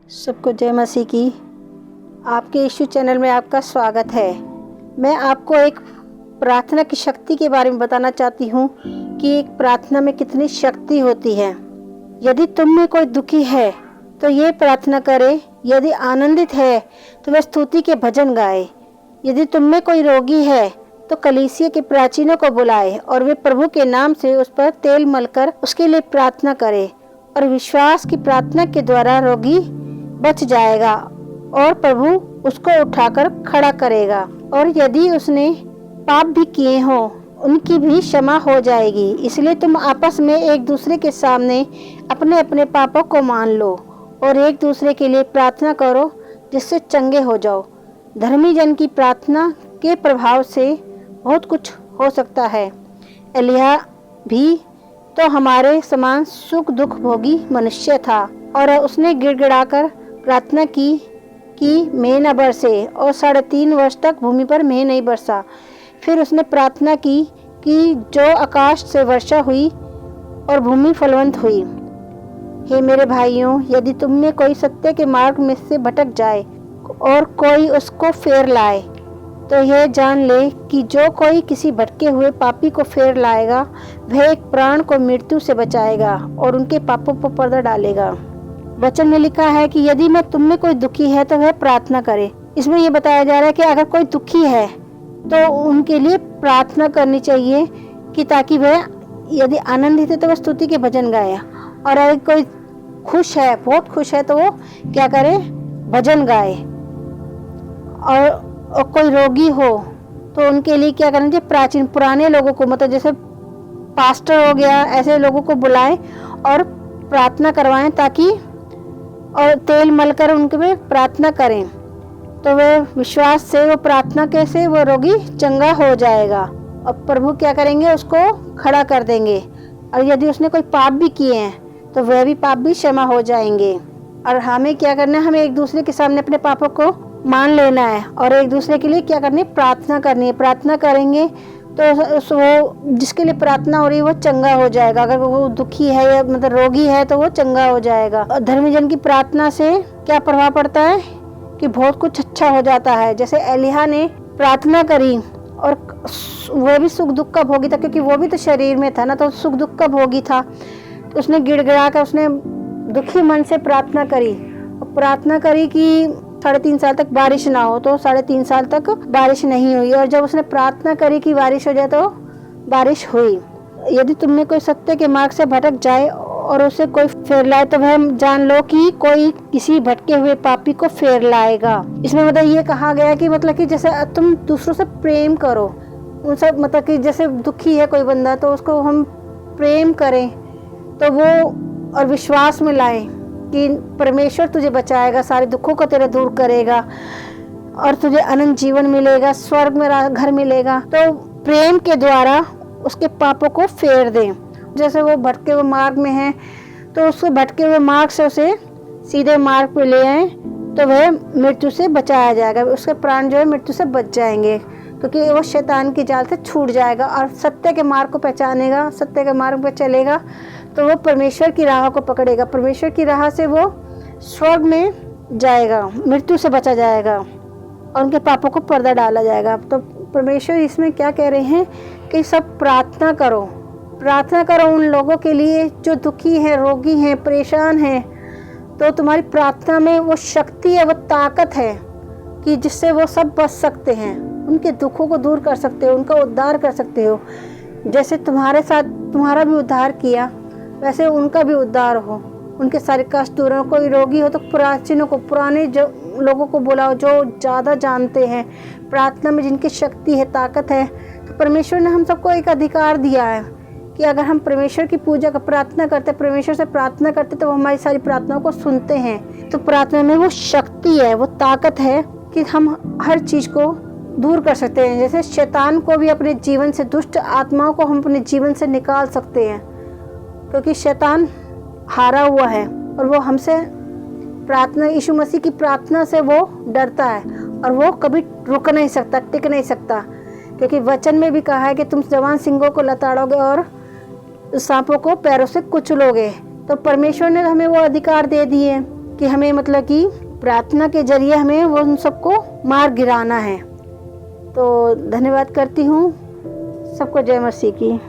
सबको जय मसीह की। आपके यीशु चैनल में आपका स्वागत है। मैं आपको एक प्रार्थना की शक्ति के बारे में बताना चाहती हूँ कि एक प्रार्थना में कितनी शक्ति होती है। यदि तुम में कोई दुखी है तो ये प्रार्थना करे, यदि आनंदित है तो वह स्तुति के भजन गाए। यदि तुम में कोई रोगी है तो कलीसिया के प्राचीनों को बुलाए और वे प्रभु के नाम से उस पर तेल मलकर उसके लिए प्रार्थना करे, और विश्वास की प्रार्थना के द्वारा रोगी बच जाएगा और प्रभु उसको उठाकर खड़ा करेगा। और यदि उसने पाप भी किए हों उनकी भी क्षमा हो जाएगी। इसलिए तुम आपस में एक दूसरे के सामने अपने अपने पापों को मान लो और एक दूसरे के लिए प्रार्थना करो जिससे चंगे हो जाओ। धर्मी जन की प्रार्थना के प्रभाव से बहुत कुछ हो सकता है। एलिय्याह भी तो हमारे समान सुख दुख भोगी मनुष्य था और उसने गिड़गिड़ाकर प्रार्थना की कि मेघ न बरसे, और 3.5 वर्ष तक भूमि पर मेघ नहीं बरसा। फिर उसने प्रार्थना की कि जो आकाश से वर्षा हुई और भूमि फलवंत हुई। हे मेरे भाइयों, यदि तुम में कोई सत्य के मार्ग में से भटक जाए और कोई उसको फेर लाए, तो यह जान ले कि जो कोई किसी भटके हुए पापी को फेर लाएगा वह एक प्राण को मृत्यु से बचाएगा और उनके पापों पर पर्दा डालेगा। वचन में लिखा है कि यदि मैं तुम में कोई दुखी है तो वह प्रार्थना करे। इसमें यह बताया जा रहा है कि अगर कोई दुखी है तो उनके लिए प्रार्थना करनी चाहिए कि ताकि वह यदि आनंदित है तो वह स्तुति के भजन गाए, और अगर कोई खुश है, बहुत खुश है, तो वो क्या करे, भजन गाए। और कोई रोगी हो तो उनके लिए क्या करना चाहिए, पुराने लोगों को, मतलब जैसे पास्टर हो गया, ऐसे लोगों को बुलाएं और प्रार्थना करवाएं, ताकि और तेल मलकर उनके में प्रार्थना करें, तो वे विश्वास से वो प्रार्थना कैसे वो रोगी चंगा हो जाएगा और प्रभु क्या करेंगे, उसको खड़ा कर देंगे। और यदि उसने कोई पाप भी किए हैं तो वह भी पाप भी क्षमा हो जाएंगे। और हमें क्या करना है, हमें एक दूसरे के सामने अपने पापों को मान लेना है और एक दूसरे के लिए क्या करनी है, प्रार्थना करनी है। प्रार्थना करेंगे तो वो जिसके लिए प्रार्थना हो रही है वो चंगा हो जाएगा। अगर वो दुखी है या मतलब रोगी है तो वो चंगा हो जाएगा। और धर्मी जन की प्रार्थना से क्या प्रभाव पड़ता है कि बहुत कुछ अच्छा हो जाता है। जैसे एलिय्याह ने प्रार्थना करी और वो भी सुख दुख का भोगी था, क्योंकि वो भी तो शरीर में था ना, तो सुख दुख का भोगी था। तो उसने गिड़गिड़ा कर उसने दुखी मन से प्रार्थना करी और प्रार्थना करी कि 3.5 साल तक बारिश ना हो, तो 3.5 साल तक बारिश नहीं हुई। और जब उसने प्रार्थना करी कि बारिश हो जाए तो बारिश हुई। यदि तुम में कोई सत्य के मार्ग से भटक जाए और उसे कोई फेर लाए, तो वह जान लो कि कोई किसी भटके हुए पापी को फेर लाएगा। इसमें मतलब ये कहा गया कि मतलब कि जैसे तुम दूसरों से प्रेम करो, उनसे मतलब कि जैसे दुखी है कोई बंदा तो उसको हम प्रेम करें, तो वो और विश्वास में लाएं कि परमेश्वर तुझे बचाएगा, सारे दुखों को तेरे दूर करेगा और तुझे अनंत जीवन मिलेगा, स्वर्ग में घर मिलेगा। तो प्रेम के द्वारा उसके पापों को फेर दें। जैसे वो भटके हुए मार्ग में है तो उसको भटके हुए मार्ग से उसे सीधे मार्ग पे ले आए, तो वह मृत्यु से बचाया जाएगा। उसके प्राण जो है मृत्यु से बच जाएंगे, क्योंकि वो शैतान की जाल से छूट जाएगा और सत्य के मार्ग को पहचानेगा, सत्य के मार्ग पर चलेगा, तो वो परमेश्वर की राह को पकड़ेगा। परमेश्वर की राह से वो स्वर्ग में जाएगा, मृत्यु से बचा जाएगा और उनके पापों को पर्दा डाला जाएगा। तो परमेश्वर इसमें क्या कह रहे हैं कि सब प्रार्थना करो, प्रार्थना करो उन लोगों के लिए जो दुखी हैं, रोगी हैं, परेशान हैं। तो तुम्हारी प्रार्थना में वो शक्ति है, वो ताकत है कि जिससे वो सब बच सकते हैं, उनके दुखों को दूर कर सकते हो, उनका उद्धार कर सकते हो। जैसे तुम्हारे साथ तुम्हारा भी उद्धार किया, वैसे उनका भी उद्धार हो, उनके सारे कष्ट दूर हो। कोई रोगी हो तो प्राचीनों को, पुराने जो लोगों को बुलाओ जो ज़्यादा जानते हैं प्रार्थना में, जिनकी शक्ति है, ताकत है। तो परमेश्वर ने हम सबको एक अधिकार दिया है कि अगर हम परमेश्वर की पूजा का प्रार्थना करते, परमेश्वर से प्रार्थना करते, तो वो हमारी सारी प्रार्थनाओं को सुनते हैं। तो प्रार्थना में वो शक्ति है, वो ताकत है कि हम हर चीज़ को दूर कर सकते हैं। जैसे शैतान को भी अपने जीवन से, दुष्ट आत्माओं को हम अपने जीवन से निकाल सकते हैं, क्योंकि शैतान हारा हुआ है और वो हमसे प्रार्थना, यीशु मसीह की प्रार्थना से वो डरता है और वो कभी रुक नहीं सकता, टिक नहीं सकता। क्योंकि वचन में भी कहा है कि तुम जवान सिंहों को लताड़ोगे और सांपों को पैरों से कुचलोगे। तो परमेश्वर ने हमें वो अधिकार दे दिए कि हमें मतलब कि प्रार्थना के जरिए हमें वो उन सबको मार गिराना है। तो धन्यवाद करती हूँ। सबको जय मसीह की।